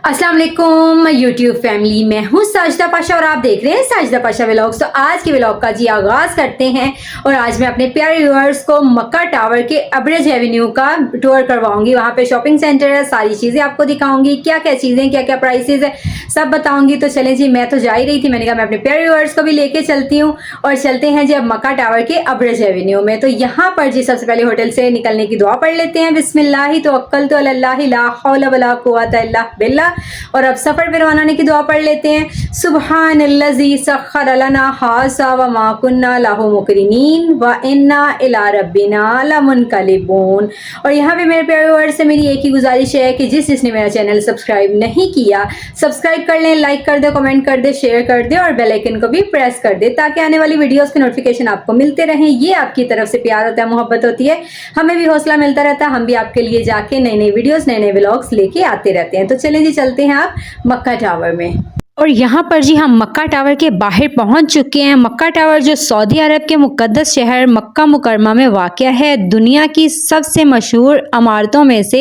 अस्सलाम वालेकुम YouTube family, मैं हूँ साजिदा पाशा और आप देख रहे हैं साजिदा पाशा व्लॉग्स। तो आज के व्लॉग का जी आगाज़ करते हैं और आज मैं अपने प्यारे व्यूअर्स को मक्का टावर के अब्रज एवेन्यू का टूर करवाऊंगी। वहाँ पे शॉपिंग सेंटर है, सारी चीज़ें आपको दिखाऊंगी, क्या क्या चीज़ें, क्या क्या प्राइसेस है, सब बताऊंगी। तो चलें जी, मैं तो जा ही रही थी, मैंने कहा मैं अपने प्यारे व्यूअर्स को भी लेके चलती हूँ और चलते हैं जी अब मक्का टावर के अब्रज एवेन्यू में। तो यहाँ पर जी सबसे पहले होटल से निकलने की दुआ पढ़ लेते हैं, बिस्मिल्लाहि तवक्कलतु अलल्लाहि ला हौला वला कुव्वता इल्ला बिल्लाह। और अब सफर पे रवाना होने की दुआ पढ़ लेते हैं, सुब्हानल्लज़ी सख्खर लना हाज़ा व मा कुन्ना लहू मुक़रिनीन व इन्ना इला रब्बिना लमुनक़लिबून। और यहाँ पे मेरे प्यारे व्यूअर्स से मेरी एक ही गुजारिश है कि जिसने मेरा चैनल सब्सक्राइब नहीं किया, सब्सक्राइब कर लें, लाइक कर दे, कमेंट कर दे, शेयर कर दे और बेल आइकन को भी प्रेस कर दे ताकि आने वाली वीडियोस के नोटिफिकेशन आपको मिलते रहें। ये आपकी तरफ से प्यार होता है, मोहब्बत होती है, हमें भी हौसला मिलता रहता है, हम भी आपके लिए जाके नई नई वीडियोस, नए नए व्लॉग्स लेके आते रहते हैं। तो चलें जी, चलते हैं आप मक्का टावर में। और यहाँ पर जी हम मक्का टावर के बाहर पहुँच चुके हैं। मक्का टावर जो सऊदी अरब के मुकद्दस शहर मक्का मुकरमा में वाक़या है, दुनिया की सबसे मशहूर इमारतों में से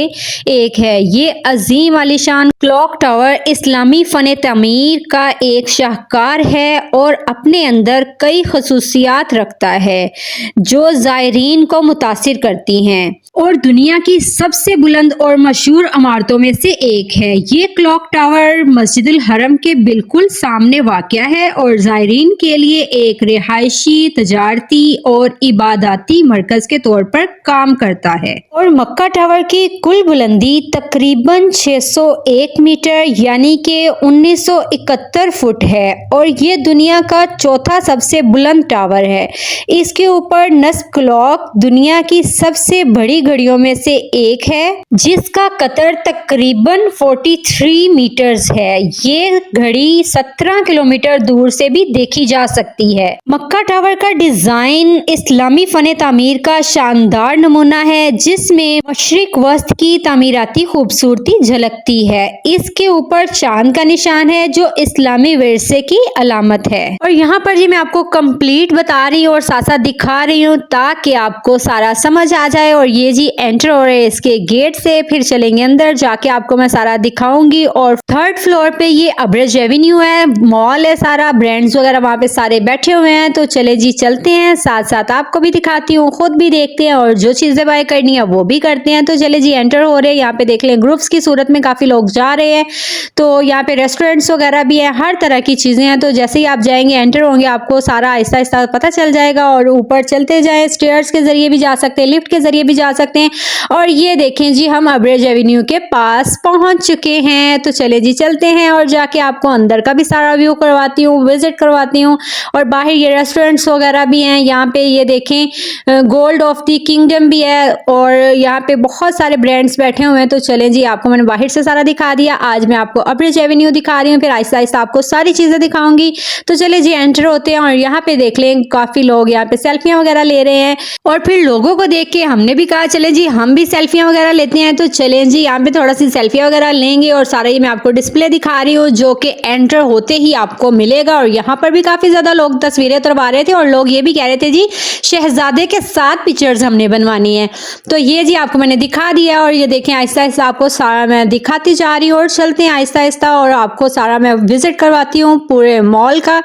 एक है। ये अजीम आलीशान क्लॉक टावर इस्लामी फ़न तमीर का एक शाहकार है और अपने अंदर कई खसूसियात रखता है जो ज़ायरीन को मुतासिर करती हैं और दुनिया की सबसे बुलंद और मशहूर इमारतों में से एक है। ये क्लॉक टावर मस्जिदुल हरम के बिल्कुल सामने वाक़या है और ज़ायरीन के लिए एक रिहायशी, तजारती और इबादती मरकज़ के तौर पर काम करता है। और मक्का टावर की कुल बुलंदी तकरीबन 601 मीटर यानी कि 1971 फुट है और ये दुनिया का चौथा सबसे बुलंद टावर है। इसके ऊपर नस्ब क्लॉक दुनिया की सबसे बड़ी घड़ियों में से एक है जिसका कतर तकरीबन 43 मीटर्स है। ये घड़ी 17 किलोमीटर दूर से भी देखी जा सकती है। मक्का टावर का डिजाइन इस्लामी फन तामीर का शानदार नमूना है जिसमें मशरिक वस्त की तामीराती खूबसूरती झलकती है। इसके ऊपर चांद का निशान है जो इस्लामी विरसे की अलामत है। और यहाँ पर जी मैं आपको कंप्लीट बता रही हूँ और साथ साथ दिखा रही हूँ ताकि आपको सारा समझ आ जाए। और ये जी एंटर हो रहे हैं इसके गेट से, फिर चलेंगे अंदर, जाके आपको मैं सारा दिखाऊंगी। और थर्ड फ्लोर पे ये अब्रज एवेन्यू है, मॉल है, सारा ब्रांड्स वगैरह वहाँ पे सारे बैठे हुए हैं। तो चले जी चलते हैं, साथ साथ आपको भी दिखाती हूँ, खुद भी देखते हैं और जो चीजें बाय करनी है वो भी करते हैं। तो चले जी एंटर हो रहे हैं, यहाँ पे देख लें ग्रुप्स की सूरत में काफी लोग जा रहे हैं। तो यहाँ पे रेस्टोरेंट्स वगैरह भी है, हर तरह की चीजें हैं। तो जैसे ही आप जाएंगे, एंटर होंगे, आपको सारा आहिस्ता आहिस्ता पता चल जाएगा। और ऊपर चलते जाएं, स्टेयर्स के जरिए भी जा सकते हैं, लिफ्ट के जरिए भी जा सकते हैं। और ये देखें जी हम अब्रज एवेन्यू के पास पहुंच चुके हैं। तो चले जी चलते हैं और जाके आपको अंदर का भी सारा व्यू करवाती हूँ, विजिट करवाती हूँ। और बाहर ये रेस्टोरेंट्स वगैरह भी हैं। यहाँ पे ये देखें गोल्ड ऑफ द किंगडम भी है और यहाँ पे बहुत सारे ब्रांड्स बैठे हुए हैं। तो चले जी, आपको मैंने बाहर से सारा दिखा दिया, आज मैं आपको अब्रज एवेन्यू दिखा रही हूँ, फिर आहिस्ता आहिस्ता आपको सारी चीज़ें दिखाऊंगी। तो चले जी एंटर होते हैं और यहाँ पे देख लें काफ़ी लोग यहाँ पे सेल्फियाँ वगैरह ले रहे हैं। और फिर लोगों को देख के हमने भी कहा चले जी हम भी सेल्फियाँ वगैरह लेते हैं। तो चलें जी यहाँ पे थोड़ा सी सेल्फियाँ वगैरह लेंगे और सारा ये मैं आपको डिस्प्ले दिखा रही हूँ जो कि एंटर होते ही आपको मिलेगा। और यहाँ पर भी काफ़ी ज़्यादा लोग तस्वीरें उतरवा रहे थे और लोग ये भी कह रहे थे जी शहजादे के साथ पिक्चर्स हमने बनवानी है। तो ये जी आपको मैंने दिखा दिया और ये देखें आहिस्ता आहिस्ता आपको सारा मैं दिखाती जा रही हूँ। और चलते हैं आहिस्ता आहिस्ता और आपको सारा मैं विजिट करवाती हूँ पूरे मॉल का।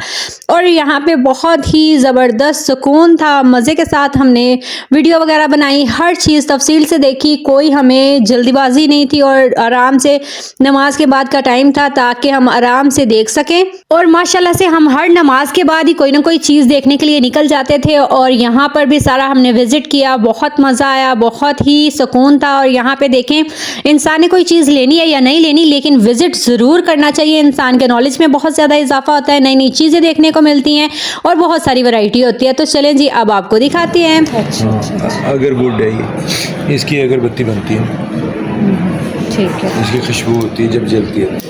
और यहाँ पे बहुत ही ज़बरदस्त सुकून था, मज़े के साथ हमने वीडियो वगैरह बनाई, हर चीज़ तफसील से देखी, कोई हमें जल्दीबाजी नहीं थी और आराम से नमाज के बाद का टाइम था ताकि हम आराम आराम से देख सकें। और माशाल्लाह से हम हर नमाज के बाद ही कोई ना कोई चीज़ देखने के लिए निकल जाते थे और यहाँ पर भी सारा हमने विजिट किया, बहुत मज़ा आया, बहुत ही सुकून था। और यहाँ पे देखें, इंसान ने कोई चीज़ लेनी है या नहीं लेनी, लेकिन विजिट ज़रूर करना चाहिए। इंसान के नॉलेज में बहुत ज़्यादा इजाफा होता है, नई नई चीज़ें देखने को मिलती हैं और बहुत सारी वैरायटी होती है। तो चलें जी, अब आपको दिखाते हैं। अगरवुड है ये, इसकी अगरबत्ती बनती है, ठीक है। इसकी खुशबू होती है जब जलती है।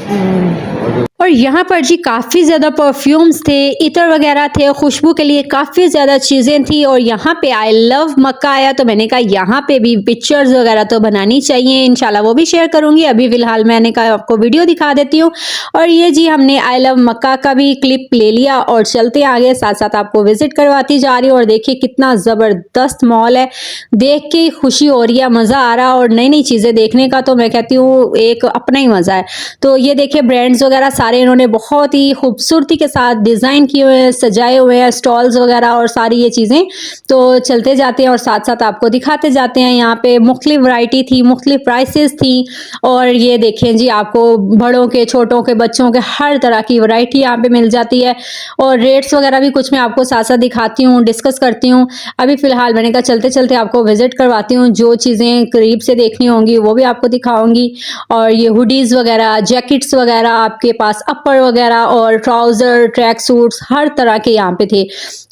और यहाँ पर जी काफ़ी ज़्यादा परफ्यूम्स थे, इतर वगैरह थे, खुशबू के लिए काफ़ी ज़्यादा चीज़ें थी। और यहाँ पे आई लव मक्का आया तो मैंने कहा यहाँ पे भी पिक्चर्स वगैरह तो बनानी चाहिए, इंशाल्लाह वो भी शेयर करूँगी। अभी फ़िलहाल मैंने कहा आपको वीडियो दिखा देती हूँ। और ये जी हमने आई लव मक्का का भी क्लिप ले लिया और चलते आगे, साथ साथ आपको विज़िट करवाती जा रही हूँ। और देखिए कितना ज़बरदस्त मॉल है, देख के खुशी हो रही है, मज़ा आ रहा है। और नई नई चीज़ें देखने का तो मैं कहती हूँ एक अपना ही मज़ा है। तो ये देखिए ब्रांड्स वगैरह सारे इन्होंने बहुत ही खूबसूरती के साथ डिज़ाइन किए हुए हैं, सजाए हुए हैं, स्टॉल्स वगैरह और सारी ये चीज़ें। तो चलते जाते हैं और साथ साथ आपको दिखाते जाते हैं। यहाँ पे मुख्तलिफ वैरायटी थी, मुख्तलिफ प्राइसेस थी। और ये देखें जी, आपको बड़ों के, छोटों के, बच्चों के हर तरह की वैरायटी यहाँ पे मिल जाती है। और रेट्स वगैरह भी कुछ मैं आपको साथ साथ दिखाती हूँ, डिस्कस करती हूँ। अभी फ़िलहाल मैंने कहा चलते चलते आपको विजिट करवाती हूँ, जो चीज़ें करीब से देखनी होंगी वो भी आपको दिखाऊंगी। और ये हुडीज़ वगैरह, जैकेट्स वगैरह आपके पास, अपर वगैरह और ट्राउज़र, ट्रैक सूट्स हर तरह के यहाँ पे थे।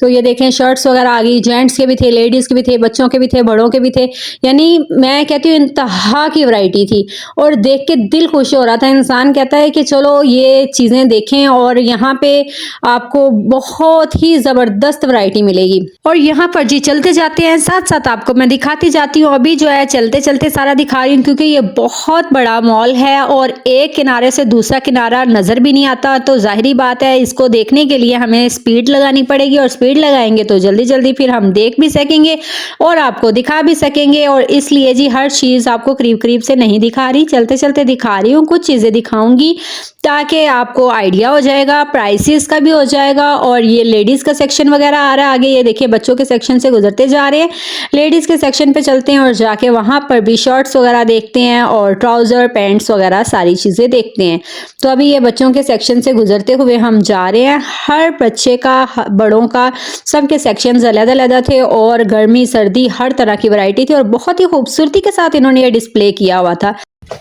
तो ये देखें शर्ट्स वगैरह आ गई, जेंट्स के भी थे, लेडीज़ के भी थे, बच्चों के भी थे, बड़ों के भी थे। यानी मैं कहती हूँ इंतहा की वैरायटी थी और देख के दिल खुश हो रहा था। इंसान कहता है कि चलो ये चीज़ें देखें। और यहाँ पे आपको बहुत ही ज़बरदस्त वैरायटी मिलेगी। और यहाँ पर जी चलते जाते हैं, साथ साथ आपको मैं दिखाती जाती हूँ। अभी जो है चलते चलते सारा दिखा रही हूँ क्योंकि ये बहुत बड़ा मॉल है और एक किनारे से दूसरा किनारा नज़र भी नहीं आता। तो जाहिरी बात है इसको देखने के लिए हमें स्पीड लगानी पड़ेगी और स्पीड लगाएंगे तो जल्दी जल्दी फिर हम देख भी सकेंगे और आपको दिखा भी सकेंगे। और इसलिए जी हर चीज़ आपको करीब करीब से नहीं दिखा रही, चलते चलते दिखा रही हूँ, कुछ चीज़ें दिखाऊंगी ताकि आपको आइडिया हो जाएगा, प्राइसेस का भी हो जाएगा। और ये लेडीज़ का सेक्शन वगैरह आ रहा है आगे, ये देखिए बच्चों के सेक्शन से गुजरते जा रहे हैं, लेडीज़ के सेक्शन पे चलते हैं और जाके वहाँ पर भी शर्ट्स वगैरह देखते हैं और ट्राउज़र, पैंट्स वगैरह सारी चीज़ें देखते हैं। तो अभी ये बच्चों के सेक्शन से गुजरते हुए हम जा रहे हैं। हर बच्चे का, बड़ों का, सबके सेक्शंस अलग अलग थे और गर्मी सर्दी हर तरह की वैरायटी थी और बहुत ही खूबसूरती के साथ इन्होंने ये डिस्प्ले किया हुआ था। ये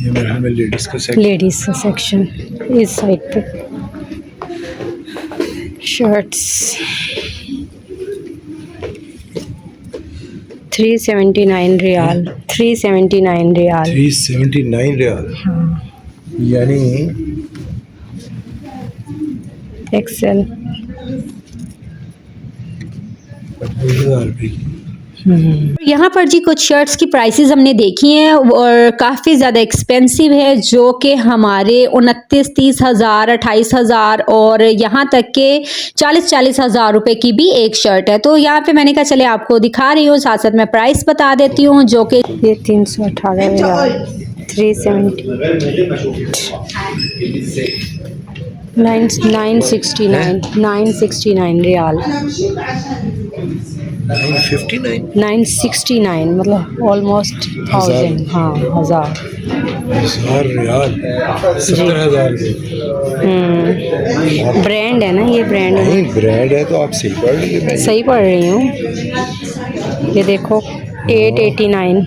मेरे ख्याल में लेडीज़ का सेक्शन, लेडीज़ का सेक्शन इस साइड पे, शर्ट्स 379 रियाल, 379 रियाल, 379 रियाल। हाँ, यानी एक्सेल 20,000 रुपये की। यहाँ पर जी कुछ शर्ट्स की प्राइसेस हमने देखी हैं और काफ़ी ज़्यादा एक्सपेंसिव है, जो कि हमारे 29-30 हज़ार, 28 हज़ार और यहाँ तक के 40-40 हज़ार रुपये की भी एक शर्ट है। तो यहाँ पे मैंने कहा चले आपको दिखा रही हूँ, साथ साथ मैं प्राइस बता देती हूँ, जो कि ये 318 370 969 रियाल, 969 मतलब ऑलमोस्ट 1000, हाँ 1000 रियाल, 70,000 ब्रांड है ना, ये ब्रांड है। नहीं ब्रांड है तो आप सही पढ़ रही है। सही पढ़ रही हूँ, ये देखो 889।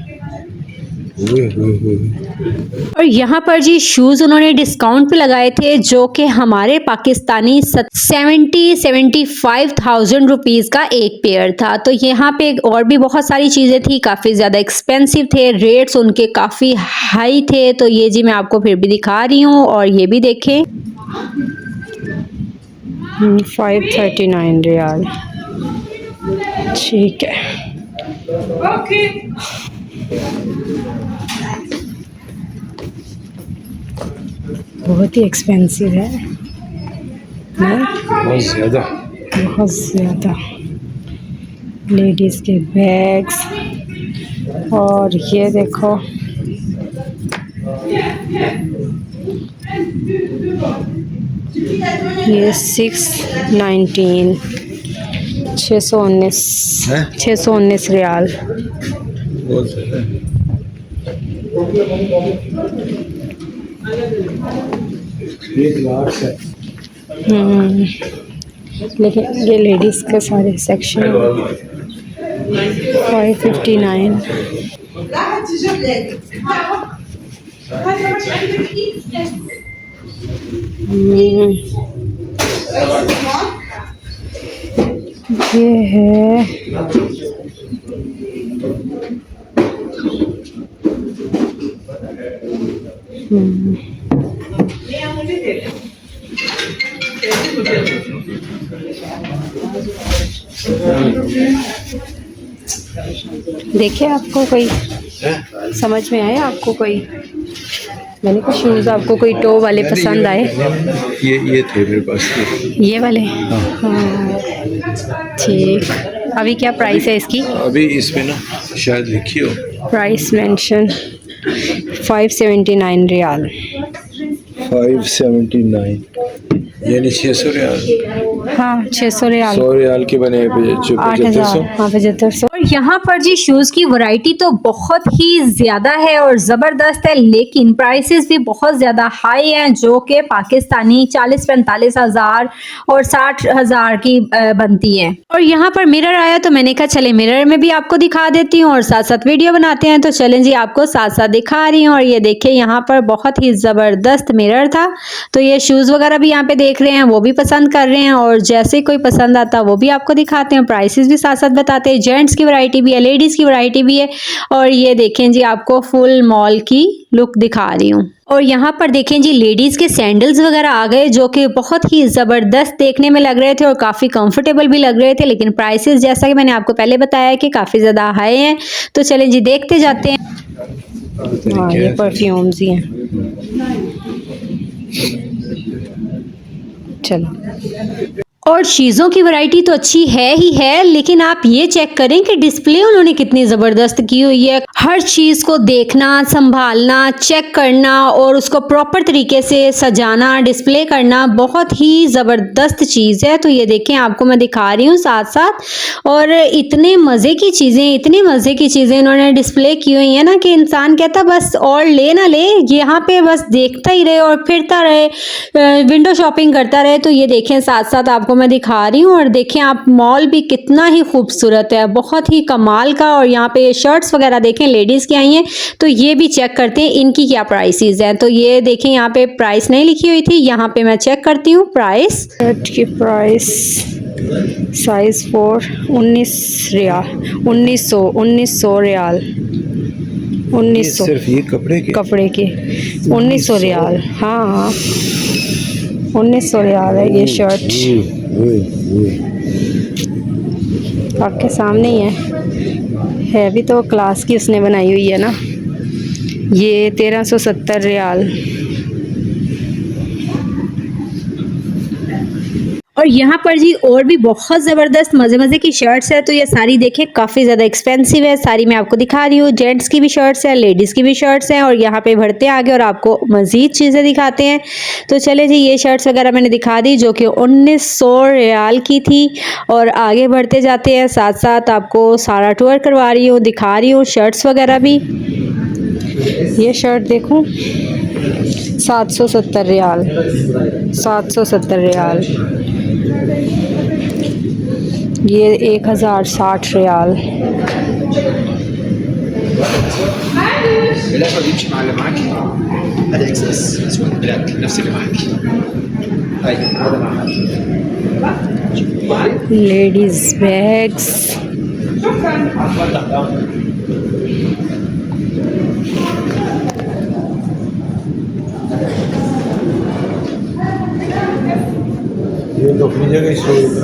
और यहाँ पर जी शूज़ उन्होंने डिस्काउंट पे लगाए थे, जो कि हमारे पाकिस्तानी 75,000 रुपीज़ का एक पेयर था। तो यहाँ पे और भी बहुत सारी चीज़ें थी, काफ़ी ज़्यादा एक्सपेंसिव थे, रेट्स उनके काफ़ी हाई थे। तो ये जी मैं आपको फिर भी दिखा रही हूँ और ये भी देखें 539 रियाल, ठीक है। बहुत ही एक्सपेंसिव है, बहुत ज़्यादा, बहुत ज़्यादा। लेडीज़ के बैग्स और ये देखो ये 619 619 रियाल। बहुत ज़्यादा। 1 लाख से लेकिन ये लेडीज़ के सारे सेक्शन 559। ये है देखिए, आपको कोई समझ में आया? आपको कोई, मैंने कहा शूज़ आपको कोई टो वाले पसंद आए? ये थे मेरे पास ये वाले? हाँ ठीक। अभी क्या प्राइस है इसकी? अभी इसमें ना शायद लिखी हो प्राइस मेंशन 579 रियाल। 579 यानी 600 रियाल। हाँ 600 रियाल। 100 रियाल के बने 7500। हाँ 7500। और यहाँ पर जी शूज़ की वैरायटी तो बहुत ही ज़्यादा है और ज़बरदस्त है, लेकिन प्राइसेस भी बहुत ज़्यादा हाई हैं, जो कि पाकिस्तानी 40-45 हज़ार और 60 हज़ार की बनती है। और यहाँ पर मिरर आया तो मैंने कहा चले मिरर में भी आपको दिखा देती हूँ और साथ साथ वीडियो बनाते हैं। तो चलें जी, आपको साथ साथ दिखा रही हूँ। और ये देखिए यहाँ पर बहुत ही ज़बरदस्त मिरर था। तो ये शूज़ वगैरह भी यहाँ पे देख रहे हैं, वो भी पसंद कर रहे हैं और जैसे कोई पसंद आता वो भी आपको दिखाते हैं, प्राइसेस भी साथ साथ बताते हैं। जेंट्स की वैरायटी भी है, लेडीज़ की वैरायटी भी है। और ये देखें जी, आपको फुल मॉल की लुक दिखा रही हूँ। और यहाँ पर देखें जी, लेडीज़ के सैंडल्स वगैरह आ गए, जो कि बहुत ही ज़बरदस्त देखने में लग रहे थे और काफ़ी कंफर्टेबल भी लग रहे थे, लेकिन प्राइसेस जैसा कि मैंने आपको पहले बताया कि काफ़ी ज़्यादा हाई हैं। तो चलें जी, देखते जाते हैं। हाँ ये परफ्यूम्स ही हैं। चलो, और चीज़ों की वैरायटी तो अच्छी है ही है, लेकिन आप ये चेक करें कि डिस्प्ले उन्होंने कितनी ज़बरदस्त की हुई है। हर चीज़ को देखना, संभालना, चेक करना और उसको प्रॉपर तरीके से सजाना, डिस्प्ले करना बहुत ही ज़बरदस्त चीज़ है। तो ये देखें, आपको मैं दिखा रही हूँ साथ साथ। और इतने मज़े की चीज़ें, इतनी मज़े की चीज़ें इन्होंने डिस्प्ले की हुई हैं ना कि इंसान कहता बस और ले ना ले, यहाँ पे बस देखता ही रहे और फिरता रहे, विंडो शॉपिंग करता रहे। तो ये देखें, साथ साथ आपको मैं दिखा रही हूँ। और देखें आप, मॉल भी कितना ही खूबसूरत है, बहुत ही कमाल का। और यहाँ पे शर्ट्स वगैरह देखें, लेडीज़ की आई हैं, तो ये भी चेक करते हैं इनकी क्या प्राइसेस हैं। तो ये देखें, यहाँ पे प्राइस नहीं लिखी हुई थी, यहाँ पे मैं चेक करती हूँ प्राइस। शर्ट की प्राइस साइज 4 19 रियाल, 1900 रियाल, 1900 सिर्फ ये कपड़े के 1900 रियाल। हाँ 1900 रियाल है ये शर्ट, आपके सामने ही है भी तो क्लास की उसने बनाई हुई है ना। ये 1370 रियाल। और यहाँ पर जी और भी बहुत ज़बरदस्त मज़े मज़े की शर्ट्स है। तो ये सारी देखें काफ़ी ज़्यादा एक्सपेंसिव है, सारी मैं आपको दिखा रही हूँ। जेंट्स की भी शर्ट्स हैं, लेडीज़ की भी शर्ट्स हैं। और यहाँ पे बढ़ते आगे और आपको मज़ीद चीज़ें दिखाते हैं। तो चले जी, ये शर्ट्स वगैरह मैंने दिखा दी, जो कि 1900 रियाल की थी। और आगे बढ़ते जाते हैं, साथ साथ आपको सारा टूर करवा रही हूँ, दिखा रही हूँ शर्ट्स वगैरह भी। ये शर्ट देखूँ, 770 रियाल, 770 रियाल। ये 1060 रियाल। लेडीज बैग्स,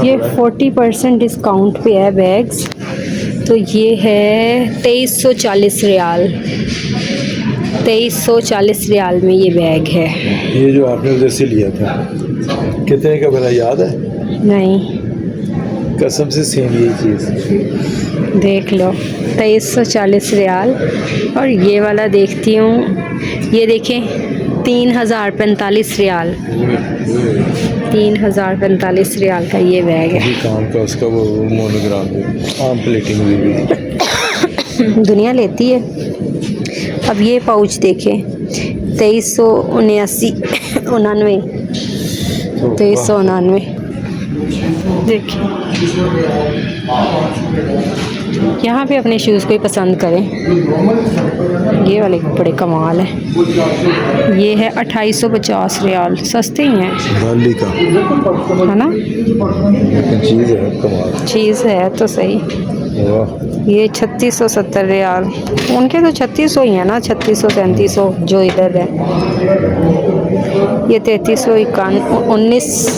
ये 40% डिस्काउंट पे है बैग्स। तो ये है 2340 रियाल, 2340 रियाल में ये बैग है। ये जो आपने उधर से लिया था कितने का बना याद है? नहीं, कसम से सेम यही चीज़ देख लो, 2340 रियाल। और ये वाला देखती हूँ, ये देखें 3045 रियाल, 3045 रियाल का ये बैग है। काम का उसका वो मोनोग्राम आम प्लेटिंग भी दुनिया लेती है। अब ये पाउच देखें, 2379 99, 2399। देखिए यहाँ पे अपने शूज़ को ही पसंद करें। ये वाले बड़े कमाल है। ये है 2850 रियाल, सस्ते ही हैं बाली का है ना। लेकिन चीज़ है कमाल। चीज़ है तो सही। वाह ये 3670 रियाल, उनके तो 3600 ही है ना, 3600 3300 जो इधर है। ये 3319।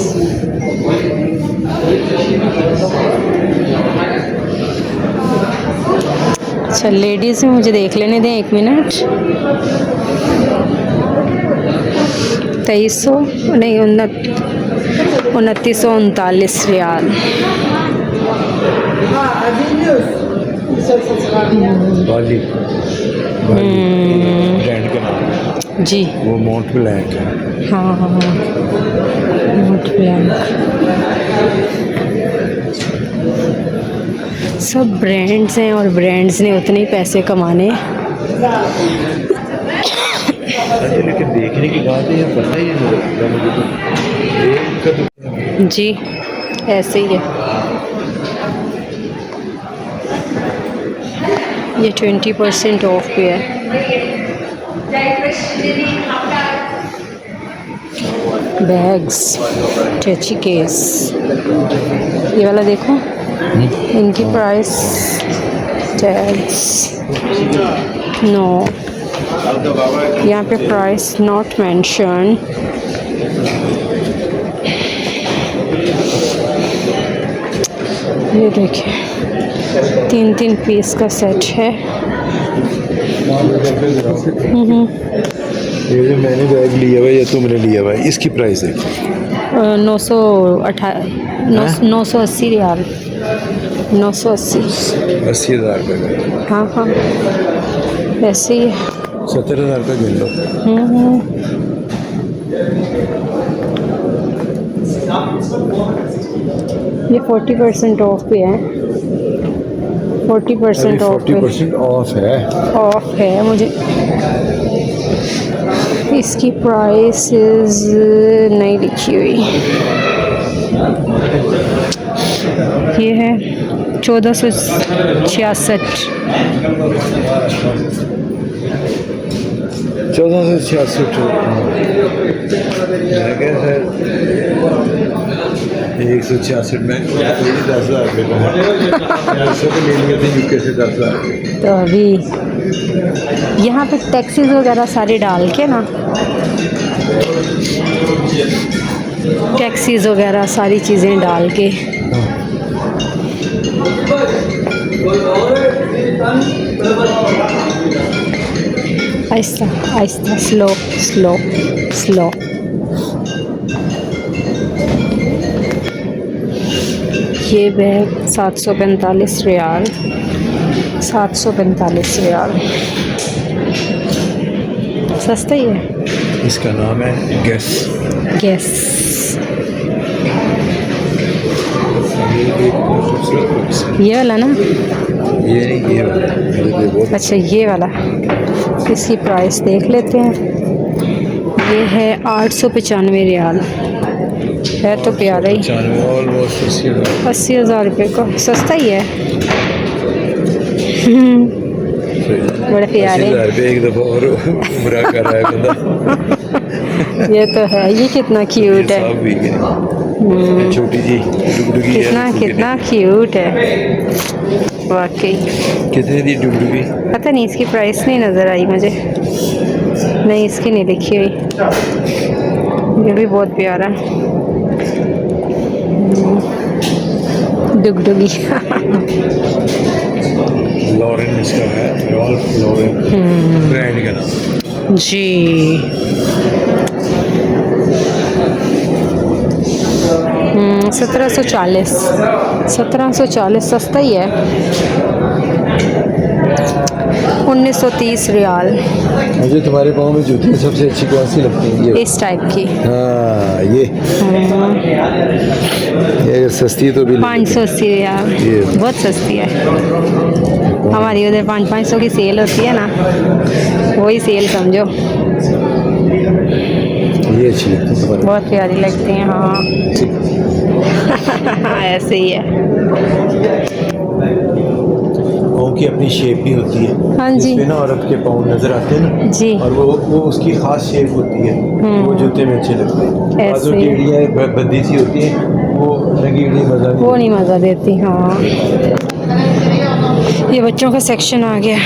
अच्छा लेडीज़ में मुझे देख लेने दें 1 मिनट। 2300 नहीं 2939 रियाल। बाली ब्रांड का नाम जी वो मोंट ब्लैंक है। हाँ हाँ नोट ब्लैंक। सब ब्रांड्स हैं और ब्रांड्स ने उतने ही पैसे कमाने। अरे लेकिन देखने की बात है, ये पता ही नहीं लगता मुझे तो। एक का तो जी ऐसे ही है। ये 20% ऑफ पे है। बैग्स, टची केस, ये वाला देखो, इनकी प्राइस टैग्स नो, यहाँ पे प्राइस नॉट मेंशन। ये देखिए 3 पीस का सेट है। ये जो मैंने बैग लिया हुआ है या तुमने लिया हुआ है, इसकी प्राइस है 980 रियाल, 980। 80,000 का है। हाँ हाँ ऐसे ही है। 70,000 का गिन लो। ये 40% ऑफ पे है, 40% ऑफ पे 40% ऑफ है। ऑफ है। मुझे इसकी प्राइस नहीं लिखी हुई। ये है 1466। 1466 166 में 10,000 रुपये का है। ऐसे तो ले लिए थे यूके से 10,000। तो अभी यहाँ पे टैक्सीज वगैरह सारे डाल के ना, टैक्सीज वगैरह सारी चीज़ें डाल के Aahista Aahista, slow slow slow. ये बैग 745 रियाल, 745 रियाल, सस्ता ही है। इसका नाम है गैस। गैस ये वाला ना, ये नहीं, ये वाला ये बहुत अच्छा ये वाला। इसकी प्राइस देख लेते हैं। ये है 895 रियाल, है तो प्यारा ही। 95 ऑलमोस्ट 80,000। 80,000 रुपये का, सस्ता ही है। बड़े प्यारे। 80,000 रुपये एक दफ़ा और बुरा कर रहा है बंदा। ये तो है। ये कितना क्यूट है, साफ भी है। छोटी जी डुगडुगी है। कितना कितना क्यूट है वाकई। कितने दी डुगडुगी? पता नहीं, इसकी प्राइस नहीं नज़र आई मुझे। नहीं इसकी नहीं लिखी हुई। ये भी बहुत प्यारा डुगडुगी। लॉरेन इसका है, रॉल्फ लॉरेन ब्रांड का नाम। जी 1740 सस्ता ही है। 1930 रियाल। मुझे तुम्हारे पाँव में जूतियाँ सबसे अच्छी कौन सी लगती हैं? ये इस टाइप की। हाँ ये अगर सस्ती है तो भी 580 रियाल, ये बहुत सस्ती है। हमारी उधर 500 की सेल होती है ना, वही सेल समझो। ये अच्छी लगती है तुम्हारे। बहुत प्यारी लगती हैं हाँ। ऐसे ही है। पाँव की अपनी शेप भी होती है। हाँ जी। जिसमें ना औरत के पाँव नजर आते हैं ना जी। और वो उसकी खास शेप होती है, वो जूते में अच्छे लगते हैं। और जो ऐसे। टेढ़ियाँ भद्दी सी होती है वो लगी मज़ा नहीं। वो नहीं मज़ा देती हाँ। ये बच्चों का सेक्शन आ गया।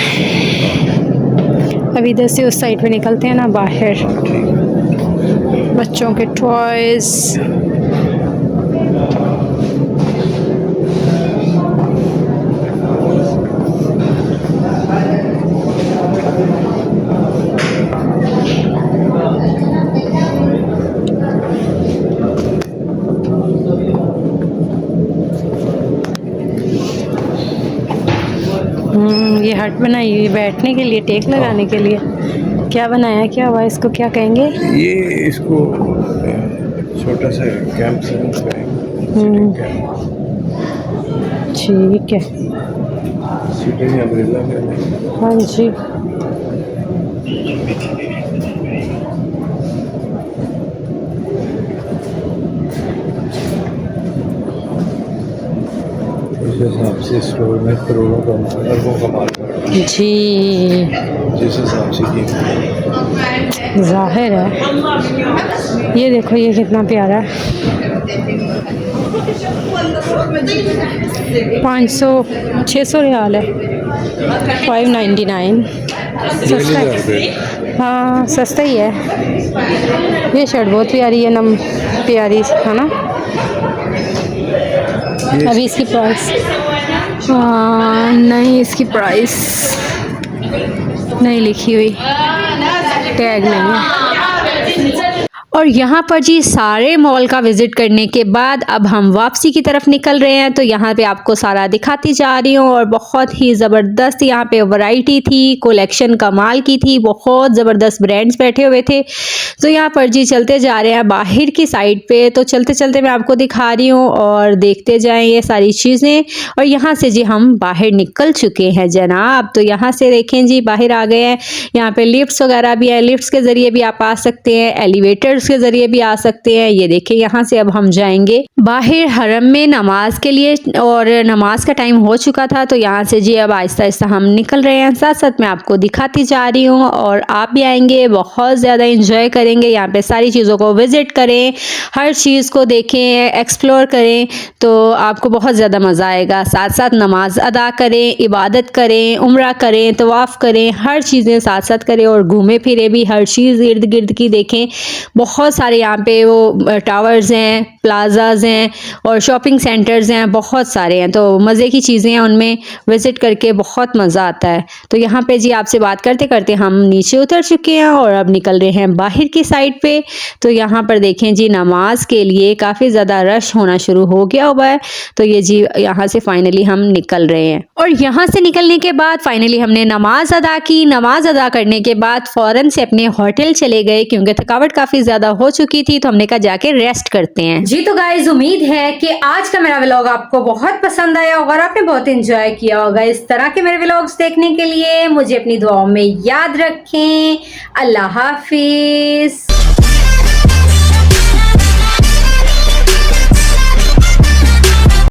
अभी इधर से उस साइड पे निकलते हैं ना बाहर, बच्चों के टॉयज। ये हट बनाई हुई बैठने के लिए, टेक लगाने के लिए। क्या बनाया, क्या हुआ इसको, क्या कहेंगे? ये इसको छोटा सा कैंप से ठीक है। सीटिंग अम्ब्रेला में। हाँ जी। उस हिसाब से स्टोर में करोड़ों का माल, अरबों का माल जी जिस हिसाब से की जाहिर है। ये देखो ये कितना प्यारा है। 500 600 रियाल है। 599 सस्ता है। हाँ सस्ता ही है। ये शर्ट बहुत प्यारी है, नम प्यारी है ना। अभी इसकी प्राइस नहीं, इसकी प्राइस नहीं लिखी हुई, टैग नहीं है। और यहाँ पर जी सारे मॉल का विज़िट करने के बाद अब हम वापसी की तरफ निकल रहे हैं। तो यहाँ पे आपको सारा दिखाती जा रही हूँ और बहुत ही ज़बरदस्त यहाँ पे वैरायटी थी, कलेक्शन कमाल की थी, बहुत ज़बरदस्त ब्रांड्स बैठे हुए थे। तो यहाँ पर जी चलते जा रहे हैं बाहर की साइड पे। तो चलते चलते मैं आपको दिखा रही हूँ और देखते जाएं ये सारी चीज़ें। और यहाँ से जी हम बाहर निकल चुके हैं जनाब। तो यहाँ से देखें जी बाहर आ गए हैं। यहाँ पे लिफ्ट्स वगैरह भी है, लिफ्ट्स के ज़रिए भी आप आ सकते हैं, एलिवेटर्स के ज़रिए भी आ सकते हैं। ये देखें यहाँ से अब हम जाएंगे बाहर हरम में नमाज के लिए और नमाज का टाइम हो चुका था। तो यहाँ से जी अब आहिस्ता आहिस्ता हम निकल रहे हैं। साथ साथ मैं आपको दिखाती जा रही हूँ और आप भी आएंगे, बहुत ज़्यादा इंजॉय करेंगे। यहाँ पे सारी चीज़ों को विज़िट करें, हर चीज़ को देखें, एक्सप्लोर करें, तो आपको बहुत ज़्यादा मज़ा आएगा। साथ साथ नमाज अदा करें, इबादत करें, उम्रा करें, तवाफ़ करें, हर चीज़ें साथ साथ करें और घूमे फिरे भी, हर चीज़ इर्द गिर्द की देखें। बहुत सारे यहाँ पे वो टावर्स हैं, प्लाजाज हैं और शॉपिंग सेंटर्स हैं, बहुत सारे हैं। तो मज़े की चीज़ें हैं, उनमें विज़िट करके बहुत मज़ा आता है। तो यहाँ पे जी आपसे बात करते करते हम नीचे उतर चुके हैं और अब निकल रहे हैं बाहर की साइड पे। तो यहाँ पर देखें जी नमाज के लिए काफ़ी ज़्यादा रश होना शुरू हो गया हुआ है। तो ये जी यहाँ से फाइनली हम निकल रहे हैं और यहाँ से निकलने के बाद फाइनली हमने नमाज अदा की। नमाज अदा करने के बाद फ़ौरन से अपने होटल चले गए क्योंकि थकावट काफ़ी ज़्यादा हो चुकी थी। तो हमने कहा जाके रेस्ट करते हैं जी। तो गाइस उम्मीद है कि आज का मेरा व्लॉग आपको बहुत पसंद आया होगा और आपने बहुत एंजॉय किया होगा। इस तरह के मेरे व्लॉग्स देखने के लिए मुझे अपनी दुआओं में याद रखें। अल्लाह हाफिज।